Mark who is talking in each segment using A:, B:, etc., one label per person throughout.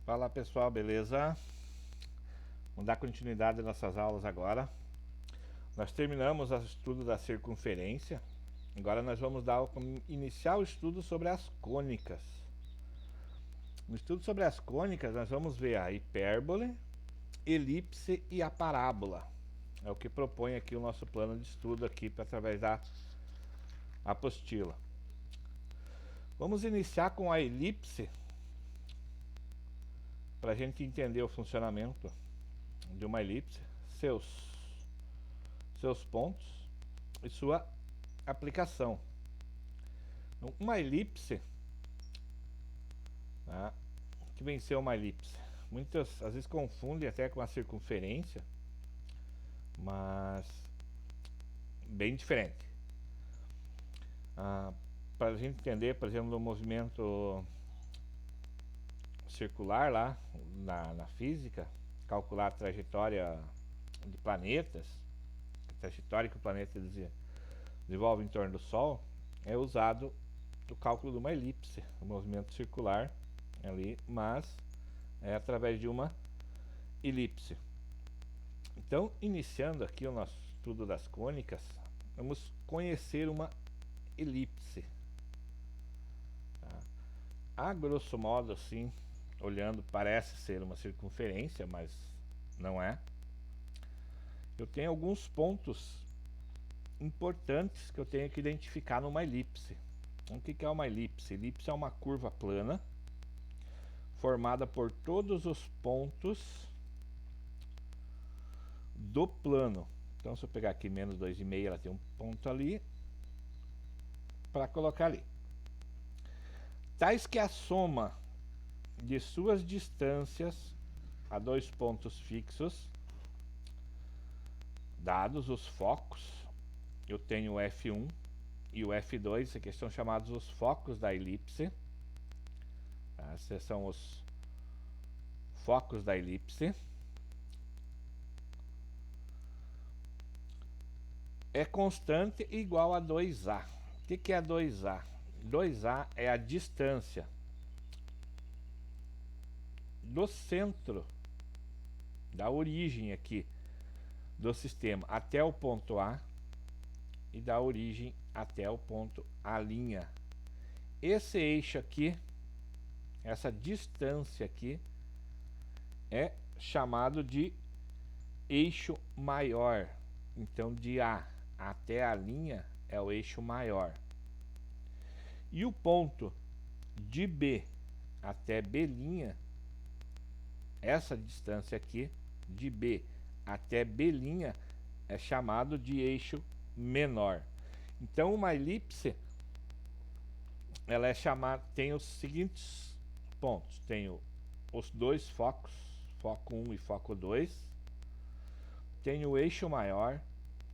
A: Fala pessoal, beleza? Vamos dar continuidade às nossas aulas agora. Nós terminamos o estudo da circunferência. Agora nós vamos iniciar o estudo sobre as cônicas. No estudo sobre as cônicas, nós vamos ver a hipérbole, elipse e a parábola. É o que propõe aqui o nosso plano de estudo aqui através da apostila. Vamos iniciar com a elipse, para a gente entender o funcionamento de uma elipse, seus pontos e sua aplicação. Uma elipse, tá? Que vem ser uma elipse? Muitas às vezes confundem até com a circunferência, mas bem diferente. Para a gente entender, por exemplo, o movimento circular lá na física, calcular a trajetória de planetas, a trajetória que o planeta desenvolve em torno do Sol, é usado o cálculo de uma elipse, o movimento circular ali, mas é através de uma elipse. Então, iniciando aqui o nosso estudo das cônicas, vamos conhecer uma elipse. Tá? A grosso modo, assim, olhando, parece ser uma circunferência, mas não é. Eu tenho alguns pontos importantes que eu tenho que identificar numa elipse. O que é uma elipse? Elipse é uma curva plana formada por todos os pontos do plano. Então, se eu pegar aqui menos 2,5, ela tem um ponto ali para colocar ali. Tais que a soma de suas distâncias a dois pontos fixos, dados os focos, eu tenho o F1 e o F2, que são chamados os focos da elipse. Tá? Esses são os focos da elipse. É constante e igual a 2A. O que é 2A? 2A é a distância do centro, da origem aqui do sistema até o ponto A e da origem até o ponto A'. Esse eixo aqui, essa distância aqui, é chamado de eixo maior. Então, de A até a linha é o eixo maior. E o ponto de B até B', essa distância aqui, de B até B', é chamado de eixo menor. Então, uma elipse, ela é chamada, tem os seguintes pontos. Tem os dois focos, foco 1 e foco 2. Tem o eixo maior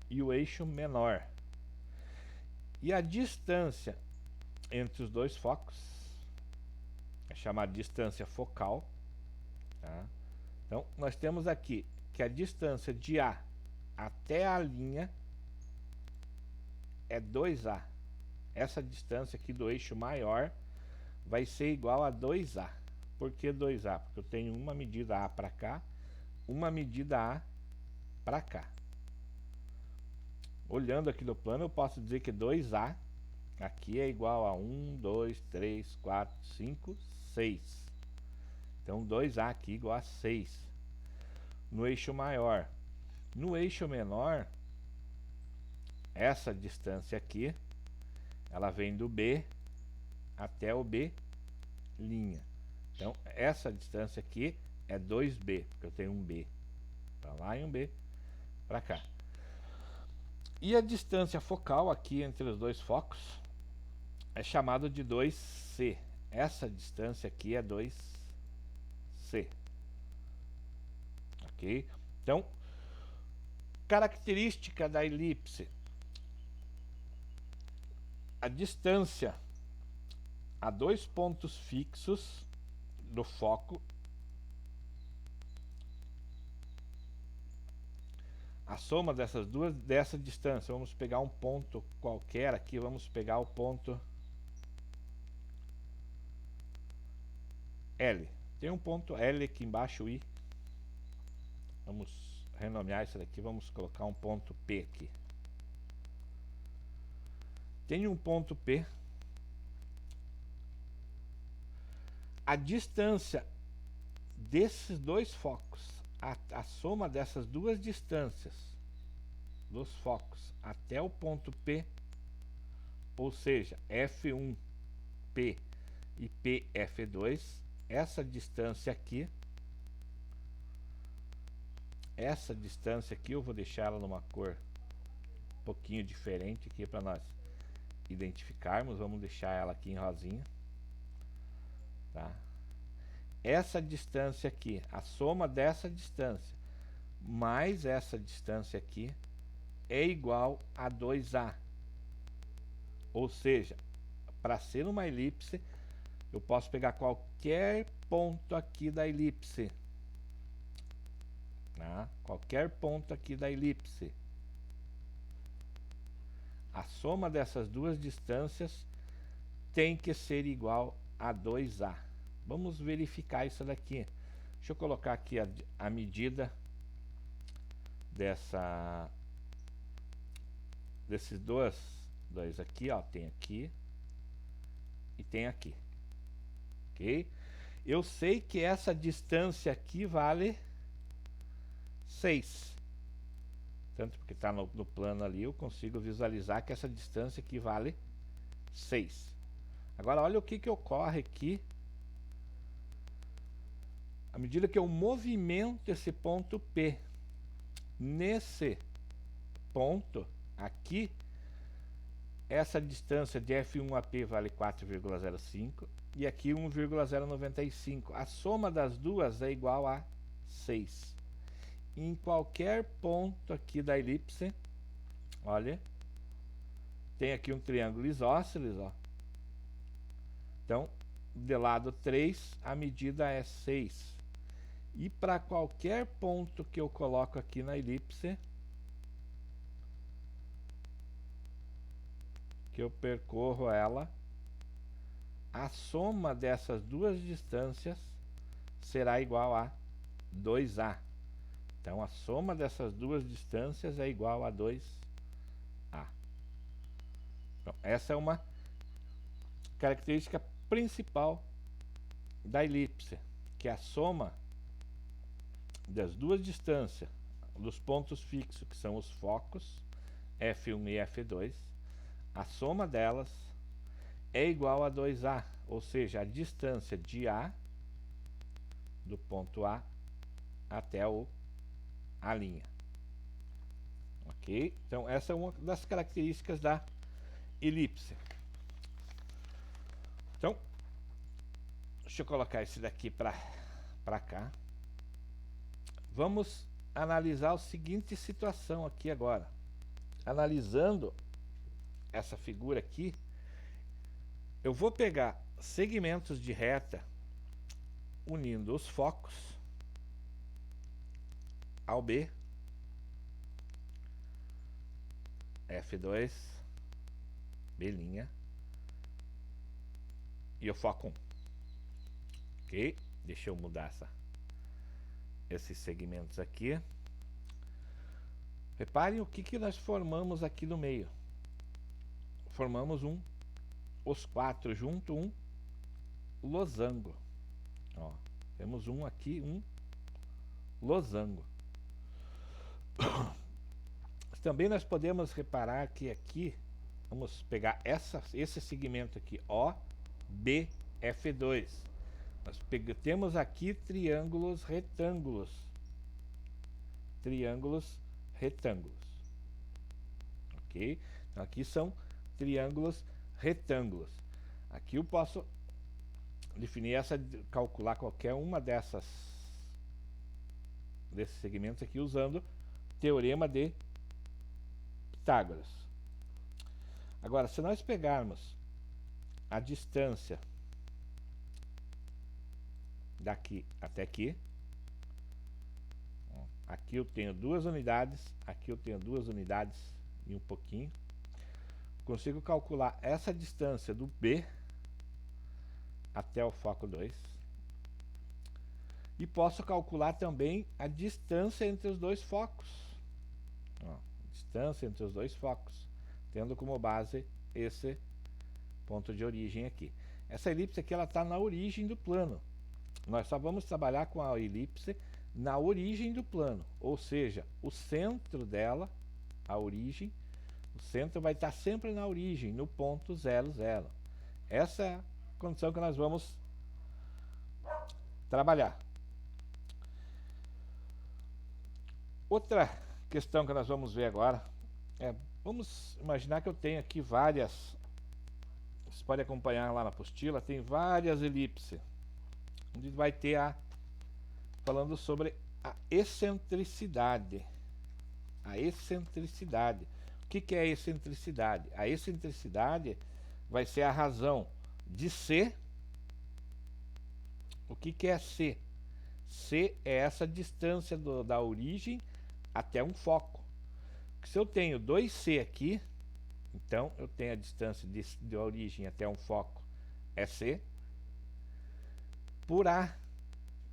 A: e o eixo menor. E a distância entre os dois focos é chamada distância focal. Tá? Então, nós temos aqui que a distância de A até a linha é 2A. Essa distância aqui do eixo maior vai ser igual a 2A. Por que 2A? Porque eu tenho uma medida A para cá, uma medida A para cá. Olhando aqui no plano, eu posso dizer que 2A aqui é igual a 1, 2, 3, 4, 5, 6. Então 2A aqui igual a 6 no eixo maior. No eixo menor, essa distância aqui, ela vem do B até o B'. Então essa distância aqui é 2B, porque eu tenho um B para lá e um B para cá. E a distância focal aqui entre os dois focos é chamada de 2C. Essa distância aqui é 2C. Ok? Então, característica da elipse: a distância a dois pontos fixos do foco, a soma dessa distância. Vamos pegar um ponto qualquer aqui, vamos pegar o ponto L. Tem um ponto L aqui embaixo, I. Vamos renomear isso daqui, vamos colocar um ponto P aqui. Tem um ponto P. A distância desses dois focos, a soma dessas duas distâncias dos focos até o ponto P, ou seja, F1P e PF2, essa distância aqui eu vou deixar ela numa cor um pouquinho diferente aqui para nós identificarmos. Vamos deixar ela aqui em rosinha, tá? Essa distância aqui, a soma dessa distância mais essa distância aqui é igual a 2A. Ou seja, para ser uma elipse, eu posso pegar qualquer ponto aqui da elipse, tá? Qualquer ponto aqui da elipse. A soma dessas duas distâncias tem que ser igual a 2A. Vamos verificar isso daqui. Deixa eu colocar aqui a medida desses dois aqui, ó. Tem aqui e tem aqui. Ok? Eu sei que essa distância aqui vale 6. Tanto porque está no plano ali, eu consigo visualizar que essa distância aqui vale 6. Agora olha o que ocorre aqui à medida que eu movimento esse ponto P. Nesse ponto aqui, essa distância de F1 a P vale 4,05 e aqui 1,095. A soma das duas é igual a 6. Em qualquer ponto aqui da elipse, olha, tem aqui um triângulo isósceles, ó. Então, de lado 3, a medida é 6. E para qualquer ponto que eu coloco aqui na elipse, que eu percorro ela, a soma dessas duas distâncias será igual a 2A. Então a soma dessas duas distâncias é igual a 2A. Então, essa é uma característica principal da elipse, que a soma das duas distâncias dos pontos fixos, que são os focos F1 e F2, a soma delas é igual a 2A, ou seja, a distância de A, do ponto A até a linha. Ok? Então essa é uma das características da elipse. Então, deixa eu colocar esse daqui para cá. Vamos analisar a seguinte situação aqui agora. Analisando essa figura aqui, eu vou pegar segmentos de reta unindo os focos ao B, F2, B', e o foco 1. Ok? Deixa eu mudar esses segmentos aqui. Reparem o que nós formamos aqui no meio. Formamos os quatro junto, um losango. Ó, temos um aqui, um losango. Também nós podemos reparar que aqui, vamos pegar esse segmento aqui, O, B, F2. Nós temos aqui triângulos retângulos. Triângulos retângulos. Ok? Então aqui são triângulos retângulos. Aqui eu posso definir calcular qualquer uma desses segmentos aqui usando teorema de Pitágoras. Agora, se nós pegarmos a distância daqui até aqui, aqui eu tenho 2 unidades, aqui eu tenho 2 unidades e um pouquinho. Consigo calcular essa distância do B até o foco 2. E posso calcular também a distância entre os dois focos. Ó, distância entre os dois focos, tendo como base esse ponto de origem aqui. Essa elipse aqui ela está na origem do plano. Nós só vamos trabalhar com a elipse na origem do plano, ou seja, o centro dela, a origem, o centro vai estar sempre na origem, no ponto 0, 0. Essa é a condição que nós vamos trabalhar. Outra questão que nós vamos ver agora é, vamos imaginar que eu tenho aqui várias, você pode acompanhar lá na apostila, tem várias elipses, onde vai ter falando sobre a excentricidade. A excentricidade. O que é a excentricidade? A excentricidade vai ser a razão de C. O que é C? C é essa distância da origem até um foco. Se eu tenho 2C aqui, então eu tenho a distância de origem até um foco é C, por A,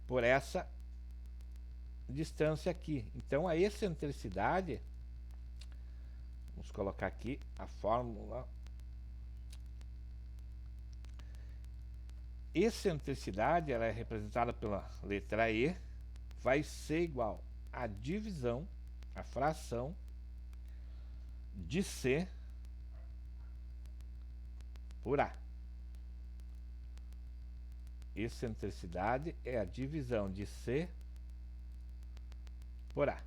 A: por essa distância aqui. Então a excentricidade, vamos colocar aqui a fórmula. Excentricidade, ela é representada pela letra E, vai ser igual à divisão, a fração de C por A. Excentricidade é a divisão de C por A.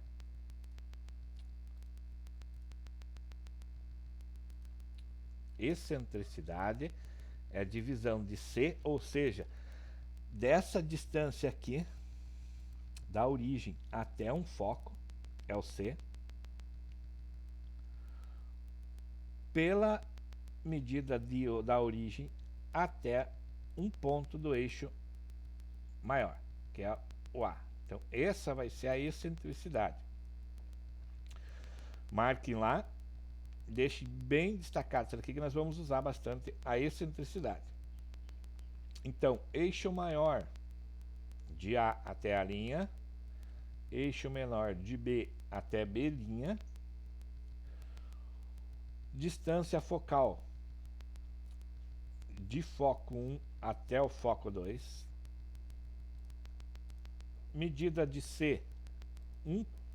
A: Excentricidade é a divisão de C, ou seja, dessa distância aqui, da origem até um foco, é o C, pela medida da origem até um ponto do eixo maior, que é o A. Então, essa vai ser a excentricidade. Marquem lá, deixe bem destacado isso aqui que nós vamos usar bastante a excentricidade. Então, eixo maior de A até A', eixo menor de B até B', distância focal de foco 1 até o foco 2, medida de C,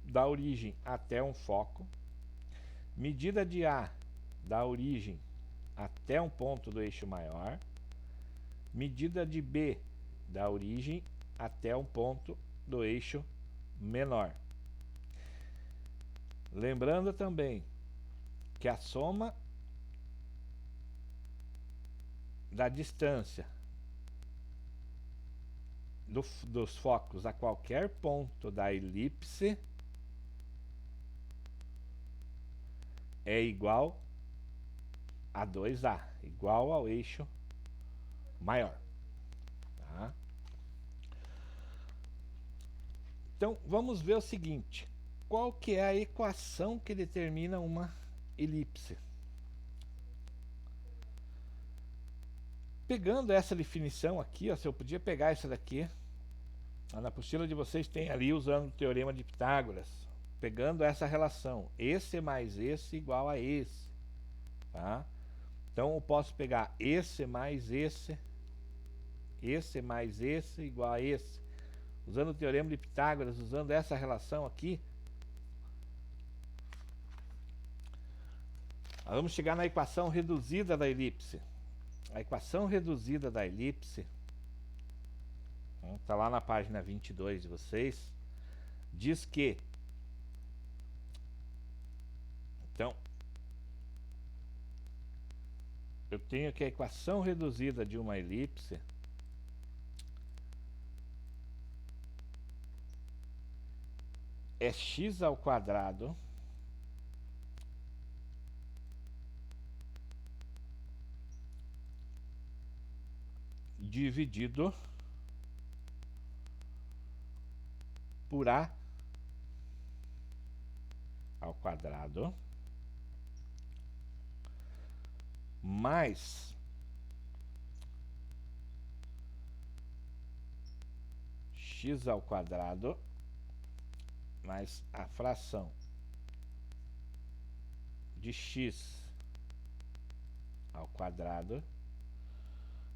A: da origem até um foco, medida de A da origem até um ponto do eixo maior, medida de B da origem até um ponto do eixo menor. Lembrando também que a soma da distância dos focos a qualquer ponto da elipse é igual a 2A, igual ao eixo maior. Tá? Então, vamos ver o seguinte, qual que é a equação que determina uma elipse? Pegando essa definição aqui, ó, se eu podia pegar essa daqui, na apostila de vocês tem ali usando o teorema de Pitágoras, pegando essa relação, esse mais esse igual a esse, tá? Então eu posso pegar esse mais esse mais esse igual a esse, usando o teorema de Pitágoras, usando essa relação aqui, nós vamos chegar na equação reduzida da elipse. A equação reduzida da elipse, está lá na página 22 de vocês, diz que, então, eu tenho que a equação reduzida de uma elipse é x ao quadrado dividido por A ao quadrado mais x ao quadrado mais a fração de x ao quadrado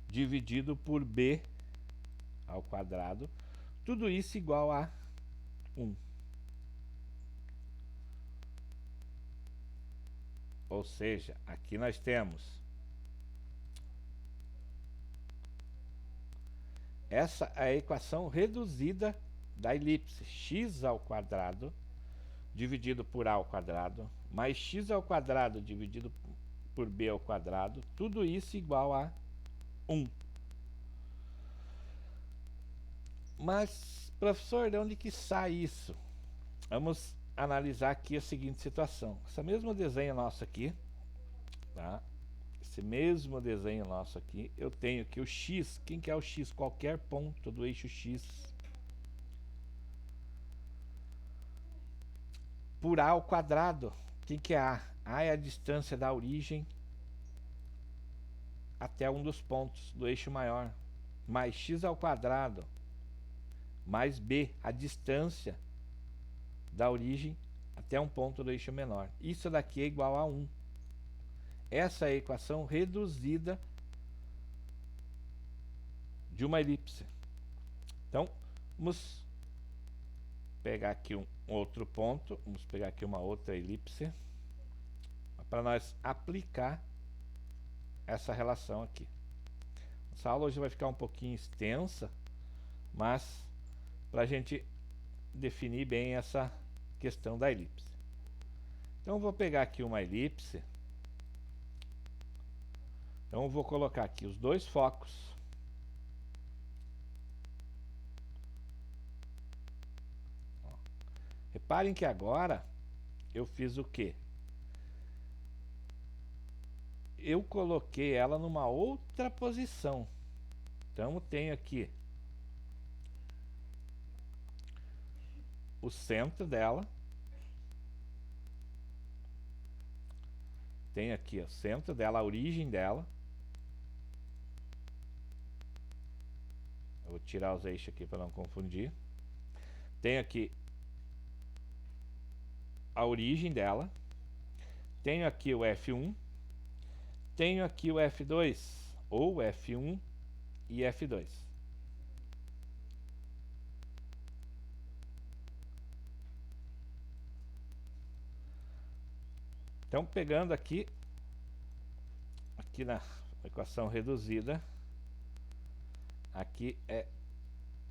A: dividido por b ao quadrado, tudo isso igual a 1. Ou seja, aqui nós temos essa é a equação reduzida da elipse, x ao quadrado dividido por a ao quadrado mais x ao quadrado dividido por b ao quadrado, tudo isso igual a 1. Mas, professor, de onde que sai isso? Vamos analisar aqui a seguinte situação. Esse mesmo desenho nosso aqui, tá? Esse mesmo desenho nosso aqui, eu tenho aqui o x. Quem que é o x? Qualquer ponto do eixo x por a ao quadrado. Quem que é a? A é a distância da origem até um dos pontos do eixo maior, mais x ao quadrado mais b, a distância da origem até um ponto do eixo menor. Isso daqui é igual a 1. Essa é a equação reduzida de uma elipse. Então, vamos pegar aqui um outro ponto, vamos pegar aqui uma outra elipse, para nós aplicar essa relação aqui. Essa aula hoje vai ficar um pouquinho extensa, mas para a gente definir bem essa questão da elipse. Então eu vou pegar aqui uma elipse. Então eu vou colocar aqui os dois focos. Ó. Reparem que agora eu fiz o quê? Eu coloquei ela numa outra posição. Então eu tenho aqui o centro dela. Tem aqui o centro dela, a origem dela. Eu vou tirar os eixos aqui para não confundir. Tem aqui a origem dela. Tenho aqui o F1. Tenho aqui o F2, ou F1 e F2. Então, pegando aqui na equação reduzida, aqui é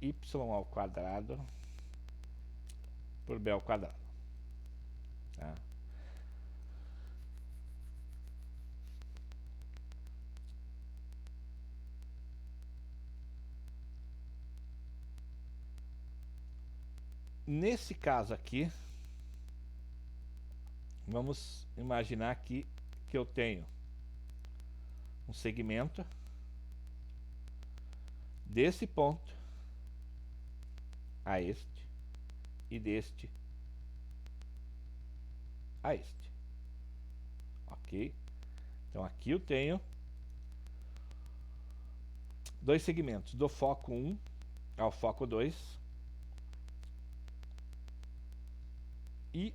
A: y ao quadrado por b ao quadrado. Tá? Nesse caso aqui, vamos imaginar aqui que eu tenho um segmento desse ponto a este e deste a este. Ok? Então aqui eu tenho dois segmentos, do foco 1 ao foco 2 e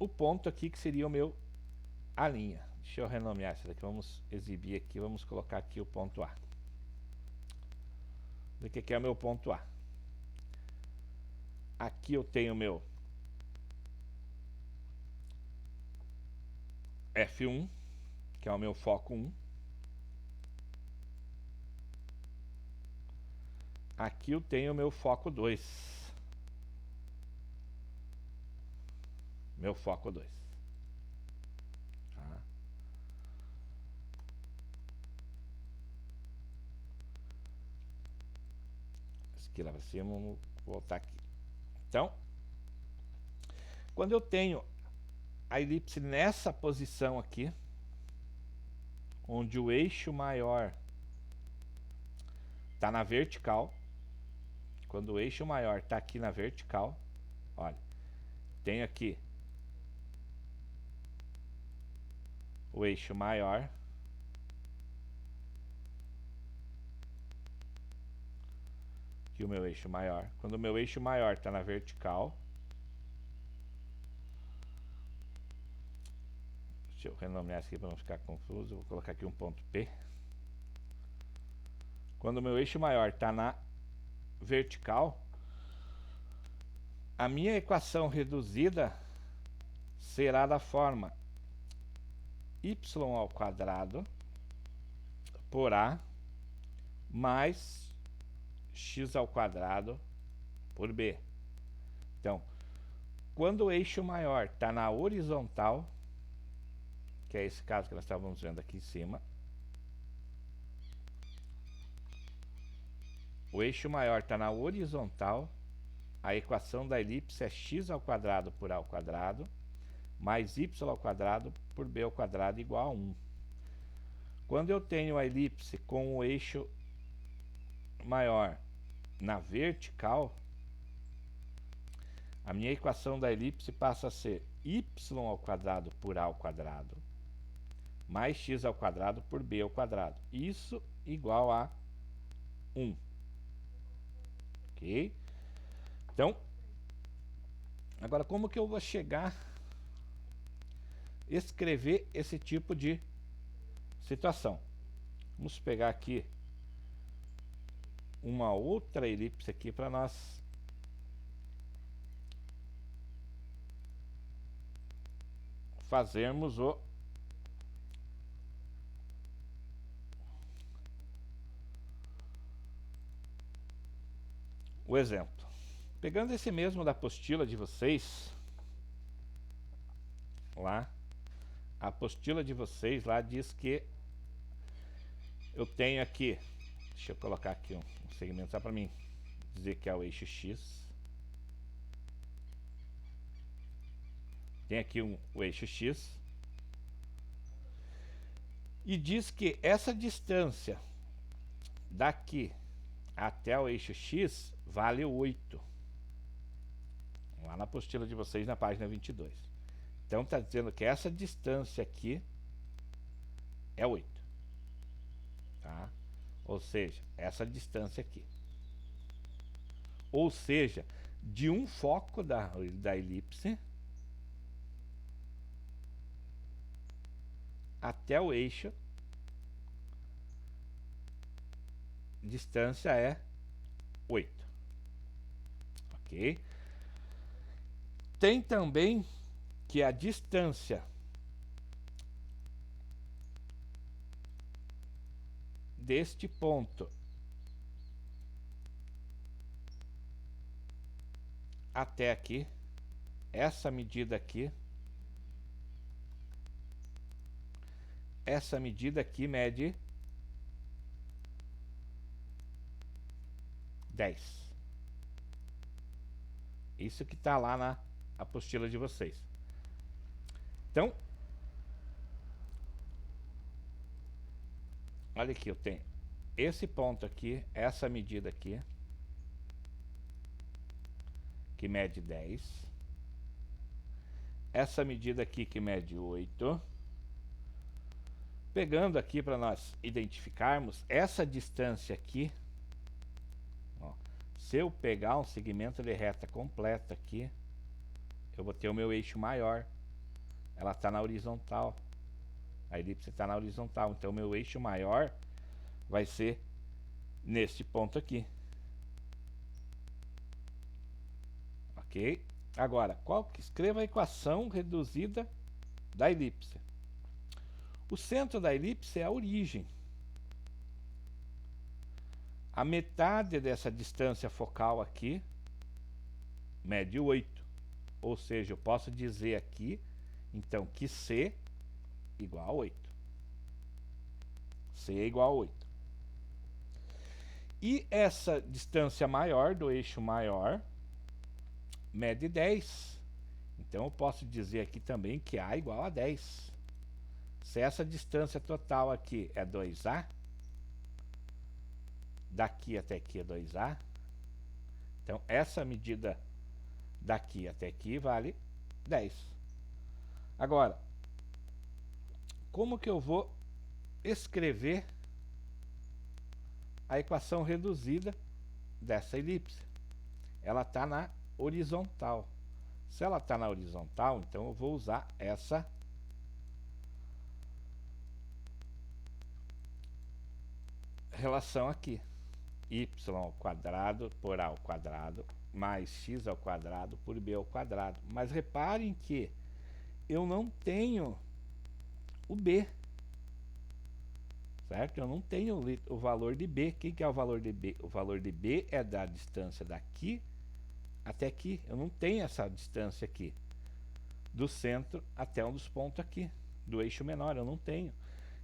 A: o ponto aqui que seria o meu A'. Deixa eu renomear isso daqui, vamos exibir aqui, vamos colocar aqui o ponto A. O que é o meu ponto A? Aqui eu tenho o meu F1, que é o meu foco 1. Aqui eu tenho o meu foco 2. Meu foco 2. Tá? Aqui lá para cima, vamos voltar aqui. Então, quando eu tenho a elipse nessa posição aqui, onde o eixo maior está na vertical, quando o eixo maior está aqui na vertical, olha, tenho aqui o eixo maior, aqui o meu eixo maior. Quando o meu eixo maior está na vertical, deixa eu renomear isso aqui para não ficar confuso, eu vou colocar aqui um ponto P. Quando o meu eixo maior está na vertical, a minha equação reduzida será da forma y ao quadrado por a mais x ao quadrado por b. Então, quando o eixo maior está na horizontal, que é esse caso que nós estávamos vendo aqui em cima, o eixo maior está na horizontal, a equação da elipse é x ao quadrado por a ao quadrado mais y ao quadrado por b ao quadrado igual a 1. Quando eu tenho a elipse com o eixo maior na vertical, a minha equação da elipse passa a ser y ao quadrado por a ao quadrado mais x ao quadrado por b ao quadrado. Isso igual a 1. Ok? Então, agora como que eu vou chegar a escrever esse tipo de situação? Vamos pegar aqui uma outra elipse aqui para nós fazermos o exemplo. Pegando esse mesmo da apostila de vocês, lá, a apostila de vocês lá diz que eu tenho aqui, deixa eu colocar aqui um segmento só para mim dizer que é o eixo X. Tem aqui o eixo X. E diz que essa distância daqui até o eixo X vale 8. Lá na apostila de vocês, na página 22. Então está dizendo que essa distância aqui é 8. Tá? Ou seja, essa distância aqui. Ou seja, de um foco da elipse até o eixo, distância é 8. Ok? Tem também que a distância deste ponto até aqui, essa medida aqui mede 10. Isso que está lá na apostila de vocês. Então, olha aqui, eu tenho esse ponto aqui, essa medida aqui, que mede 10. Essa medida aqui que mede 8. Pegando aqui para nós identificarmos essa distância aqui, ó, se eu pegar um segmento de reta completa aqui, eu vou ter o meu eixo maior. Ela está na horizontal. A elipse está na horizontal. Então, o meu eixo maior vai ser neste ponto aqui. Ok? Agora, escreva a equação reduzida da elipse. O centro da elipse é a origem. A metade dessa distância focal aqui mede 8. Ou seja, eu posso dizer aqui, então, que C igual a 8. C é igual a 8. E essa distância maior do eixo maior mede 10. Então, eu posso dizer aqui também que A igual a 10. Se essa distância total aqui é 2A, daqui até aqui é 2A, então essa medida daqui até aqui vale 10. Agora, como que eu vou escrever a equação reduzida dessa elipse. Ela está na horizontal. Se ela está na horizontal, então eu vou usar essa relação aqui. Y ao quadrado por A ao quadrado mais x ao quadrado por B ao quadrado. Mas reparem que eu não tenho o B. Certo? Eu não tenho o valor de B. O que é o valor de B? O valor de B é da distância daqui até aqui. Eu não tenho essa distância aqui. Do centro até um dos pontos aqui. Do eixo menor, eu não tenho.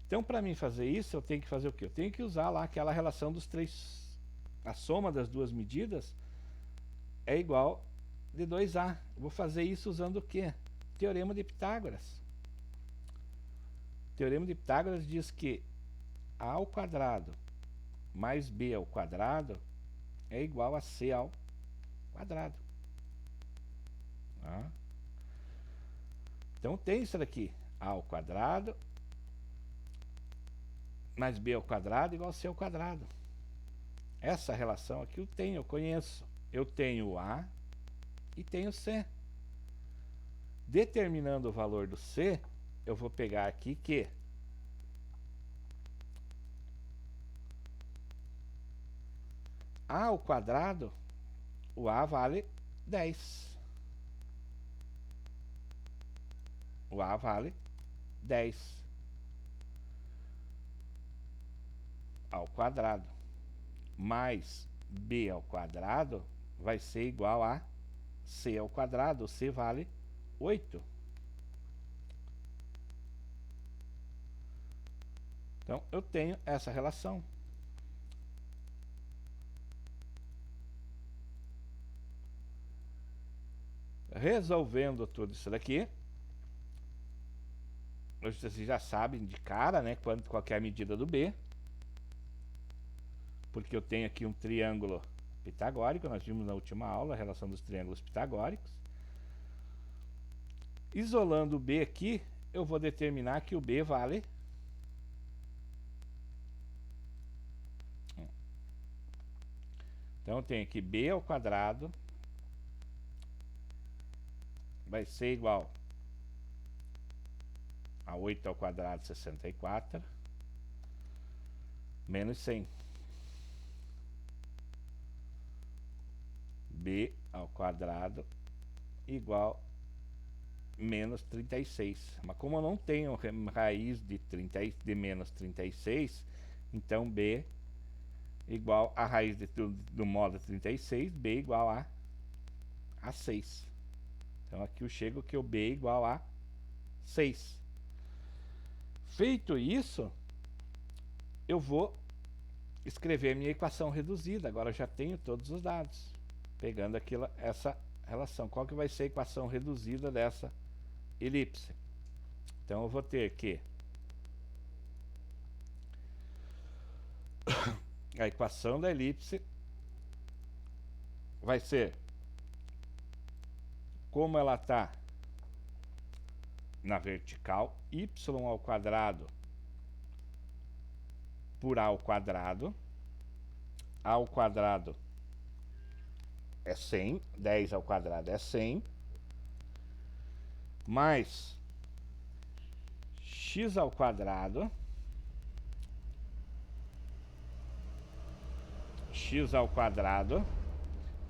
A: Então, para mim fazer isso, eu tenho que fazer o quê? Eu tenho que usar lá aquela relação dos três. A soma das duas medidas é igual de 2A. Eu vou fazer isso usando o quê? Teorema de Pitágoras. O Teorema de Pitágoras diz que A ao quadrado mais B ao quadrado é igual a C ao quadrado. Tá? Então tem isso daqui. A ao quadrado mais B ao quadrado igual a C ao quadrado. Essa relação aqui eu tenho, eu conheço. Eu tenho o A e tenho o C. Determinando o valor do C, eu vou pegar aqui que A ao quadrado, o A vale 10. O A vale 10 ao quadrado. Mais B ao quadrado vai ser igual a C ao quadrado. O C vale 8. Então, eu tenho essa relação. Resolvendo tudo isso daqui, vocês já sabem de cara, né, qual é a medida do B. Porque eu tenho aqui um triângulo pitagórico, nós vimos na última aula a relação dos triângulos pitagóricos. Isolando o B aqui, eu vou determinar que o B vale então eu tenho aqui B ao quadrado vai ser igual a 8 ao quadrado, 64, menos 100. B ao quadrado igual menos 36. Mas como eu não tenho raiz de menos 36, então B igual a raiz do modo 36, B igual a 6. Então aqui eu chego que o B igual a 6. Feito isso, eu vou escrever minha equação reduzida. Agora eu já tenho todos os dados. Pegando essa relação. Qual que vai ser a equação reduzida dessa elipse? Então eu vou ter que a equação da elipse vai ser, como ela está na vertical, y ao quadrado por a ao quadrado. A ao quadrado é 100, 10 ao quadrado é 100, mais x ao quadrado,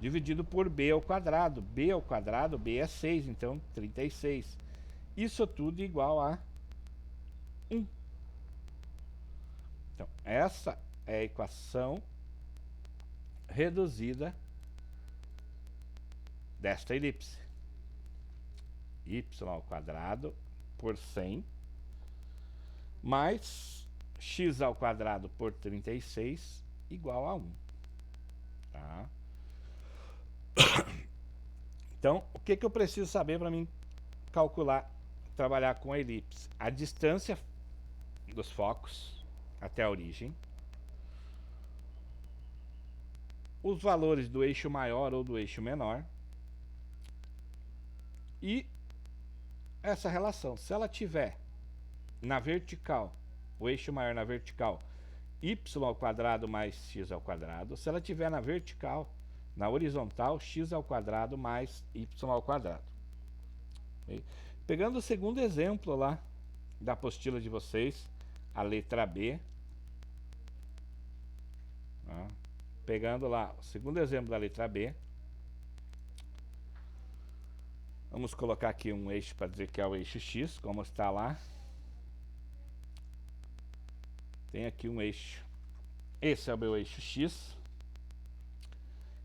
A: dividido por b ao quadrado. B ao quadrado, b é 6, então 36. Isso tudo igual a 1. Então, essa é a equação reduzida desta elipse. Y ao quadrado por 100 mais x ao quadrado por 36 igual a 1. Tá? Então, o que eu preciso saber para mim calcular, trabalhar com a elipse? A distância dos focos até a origem, os valores do eixo maior ou do eixo menor e essa relação. Se ela tiver na vertical, o eixo maior na vertical y ao quadrado mais x ao quadrado. Se ela estiver na vertical, na horizontal, x ao quadrado mais y ao quadrado. Okay? Pegando o segundo exemplo lá da apostila de vocês, a letra B. Tá? Pegando lá o segundo exemplo da letra B. Vamos colocar aqui um eixo para dizer que é o eixo x, como está lá. Tem aqui um eixo. Esse é o meu eixo x.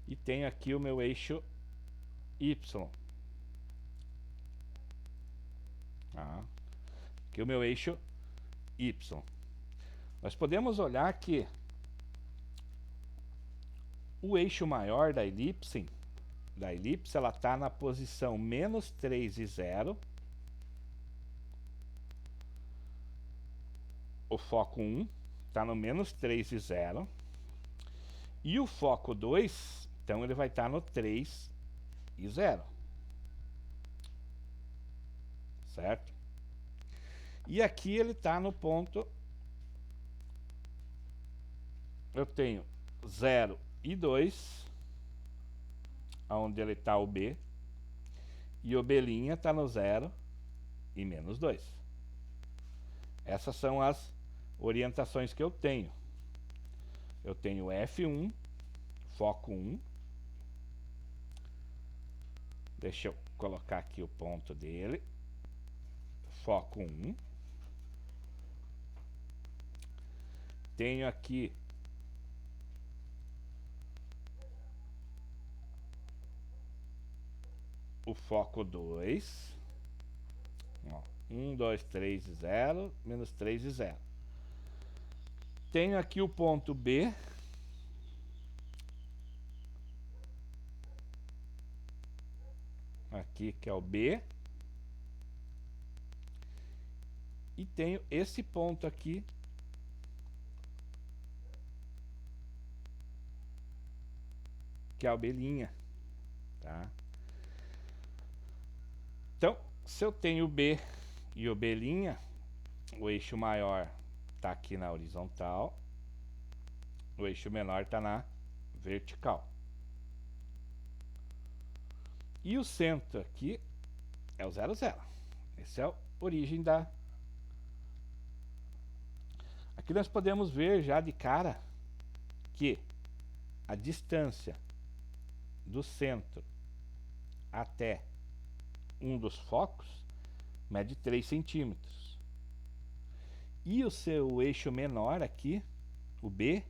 A: E tem aqui o meu eixo y. Tá? Aqui o meu eixo y. Nós podemos olhar que o eixo maior da elipse ela está na posição menos 3 e 0. O foco 1 está no menos 3 e 0. E o foco 2, então ele vai estar no 3 e 0. Certo? E aqui ele está no ponto... Eu tenho 0 e 2, onde ele está o B, e o B' está no 0 e menos 2. Essas são as orientações que eu tenho. Eu tenho F1, foco 1. Deixa eu colocar aqui o ponto dele. Foco 1. Tenho aqui o foco 2. 1, 2, 3 e 0, menos 3 e 0. Tenho aqui o ponto B. Aqui que é o B. E tenho esse ponto aqui, que é o B'. Tá? Então, se eu tenho o B e o B', o eixo maior está aqui na horizontal, o eixo menor está na vertical. E o centro aqui é o 0, 0. Essa é a origem da... Aqui nós podemos ver já de cara que a distância do centro até um dos focos mede 3 centímetros. E o seu eixo menor aqui, o B,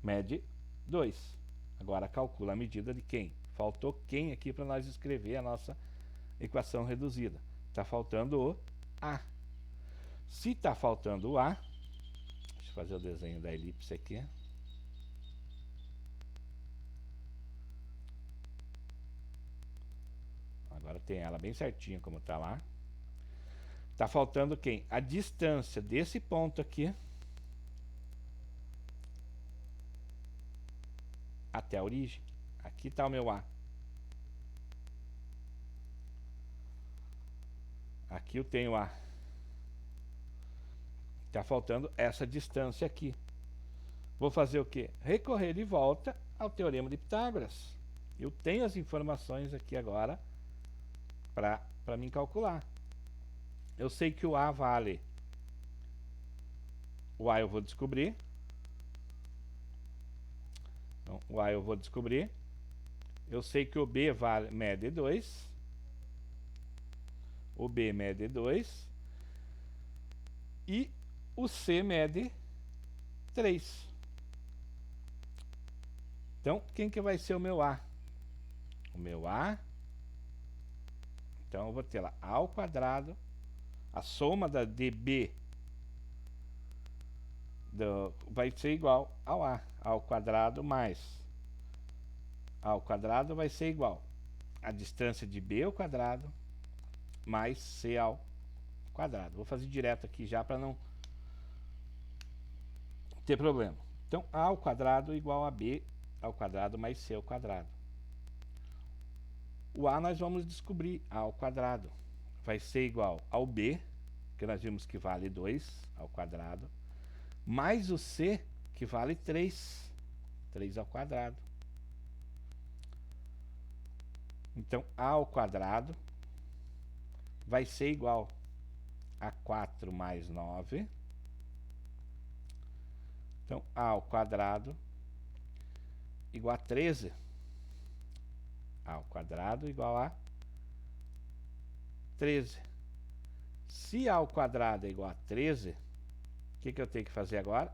A: mede 2. Agora calcula a medida de quem? Faltou quem aqui para nós escrever a nossa equação reduzida? Está faltando o A. Se está faltando o A, deixa eu fazer o desenho da elipse aqui. Agora tem ela bem certinho como está lá. Está faltando quem? A distância desse ponto aqui até a origem. Aqui está o meu A. Aqui eu tenho A. Está faltando essa distância aqui. Vou fazer o quê? Recorrer de volta ao Teorema de Pitágoras. Eu tenho as informações aqui agora para mim calcular. Eu sei que o A vale... O A eu vou descobrir. Então, o A eu vou descobrir. Eu sei que o B mede 2. O B mede 2. E o C mede 3. Então, quem que vai ser o meu A? O meu A... Então, eu vou ter lá A ao quadrado. A soma da dB vai ser igual ao A ao quadrado mais A ao quadrado vai ser igual a distância de B ao quadrado mais C ao quadrado. Vou fazer direto aqui já para não ter problema. Então, A ao quadrado igual a B ao quadrado mais C ao quadrado. O A nós vamos descobrir. A ao quadrado vai ser igual ao B, que nós vimos que vale 2 ao quadrado, mais o C, que vale 3. 3 ao quadrado. Então, a ao quadrado vai ser igual a 4 mais 9. Então, a ao quadrado igual a 13. A ao quadrado igual a 13. Se a ao quadrado é igual a 13, o que eu tenho que fazer agora?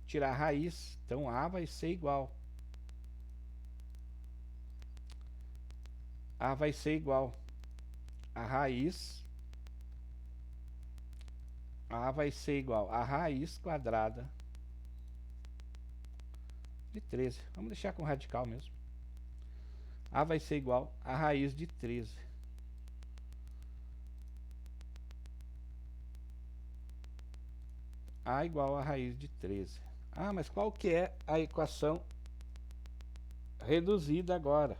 A: Tirar a raiz. Então, a vai ser igual. A vai ser igual a raiz. A vai ser igual a raiz quadrada de 13. Vamos deixar com radical mesmo. A vai ser igual a raiz de 13. A igual a raiz de 13. Ah, mas qual que é a equação reduzida agora?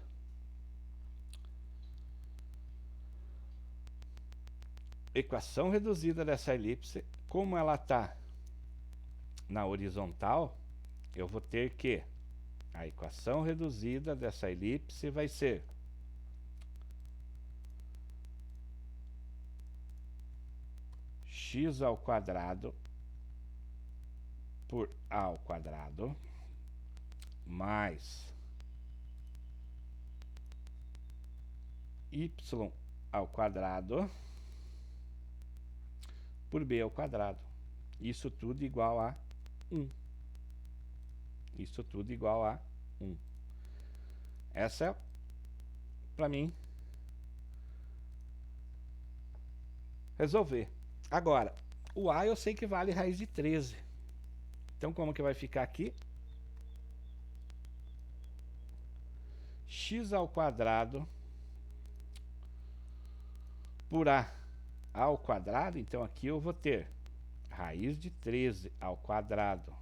A: Equação reduzida dessa elipse, como ela está na horizontal, eu vou ter que a equação reduzida dessa elipse vai ser x ao quadrado por a ao quadrado mais y ao quadrado por b ao quadrado. Isso tudo igual a 1. Isso tudo igual a 1. Essa é, para mim, resolver. Agora, o a eu sei que vale raiz de 13. Então, como que vai ficar aqui? X ao quadrado por a ao quadrado. Então, aqui eu vou ter raiz de 13 ao quadrado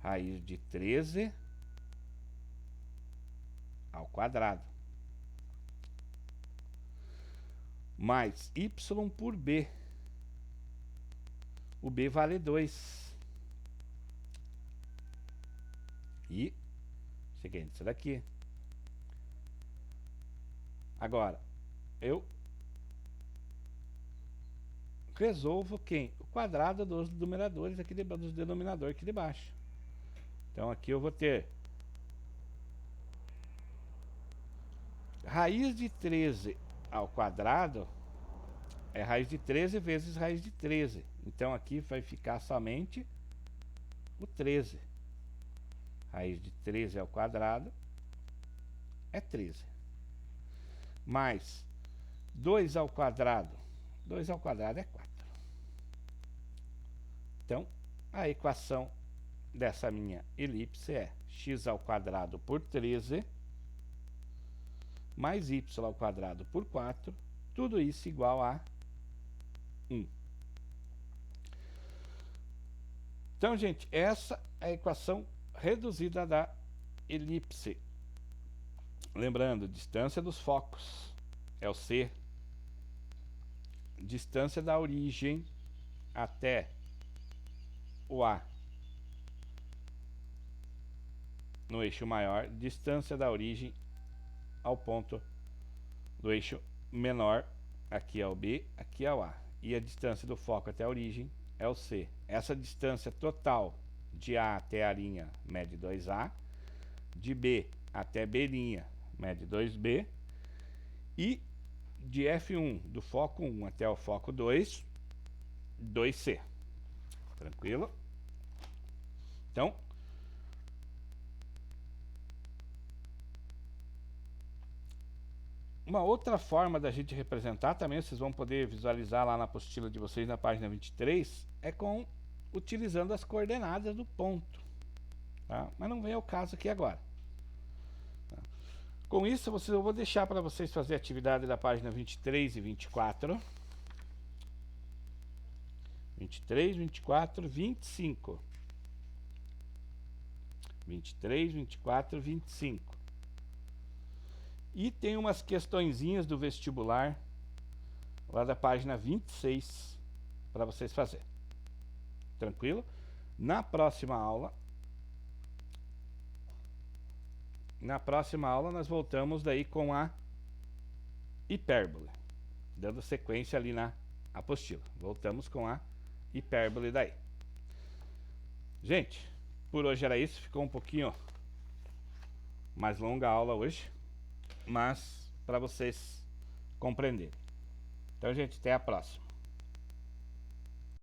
A: raiz de 13 ao quadrado mais y por b. O b vale 2. E seguinte, isso daqui. Agora, eu resolvo quem? O quadrado dos numeradores aqui dos denominadores aqui de baixo. Então aqui eu vou ter raiz de 13 ao quadrado é raiz de 13 vezes raiz de 13. Então aqui vai ficar somente o 13. Raiz de 13 ao quadrado é 13. Mais 2 ao quadrado. 2 ao quadrado é 4. Então, a equação dessa minha elipse é x ao quadrado por 13 mais y ao quadrado por 4, tudo isso igual a 1. Então, gente, essa é a equação reduzida da elipse. Lembrando, distância dos focos é o C. Distância da origem até o A no eixo maior, distância da origem ao ponto do eixo menor, aqui é o B, aqui é o A. E a distância do foco até a origem é o C. Essa distância total de A até A' mede 2A, de B até B' mede 2B, e de F1, do foco 1 até o foco 2, 2C. Tranquilo? Então, uma outra forma da gente representar, também vocês vão poder visualizar lá na apostila de vocês na página 23, é utilizando as coordenadas do ponto, tá? Mas não vem ao caso aqui agora. Tá? Com isso, eu vou deixar para vocês fazer a atividade da página 23 e 24. 23, 24, 25. 23, 24, 25. E tem umas questõezinhas do vestibular lá da página 26 para vocês fazerem. Tranquilo? Na próxima aula nós voltamos daí com a hipérbole, dando sequência ali na apostila. Voltamos com a hipérbole daí. Gente, por hoje era isso. Ficou um pouquinho mais longa a aula hoje, mas para vocês compreenderem. Então, gente, até a próxima.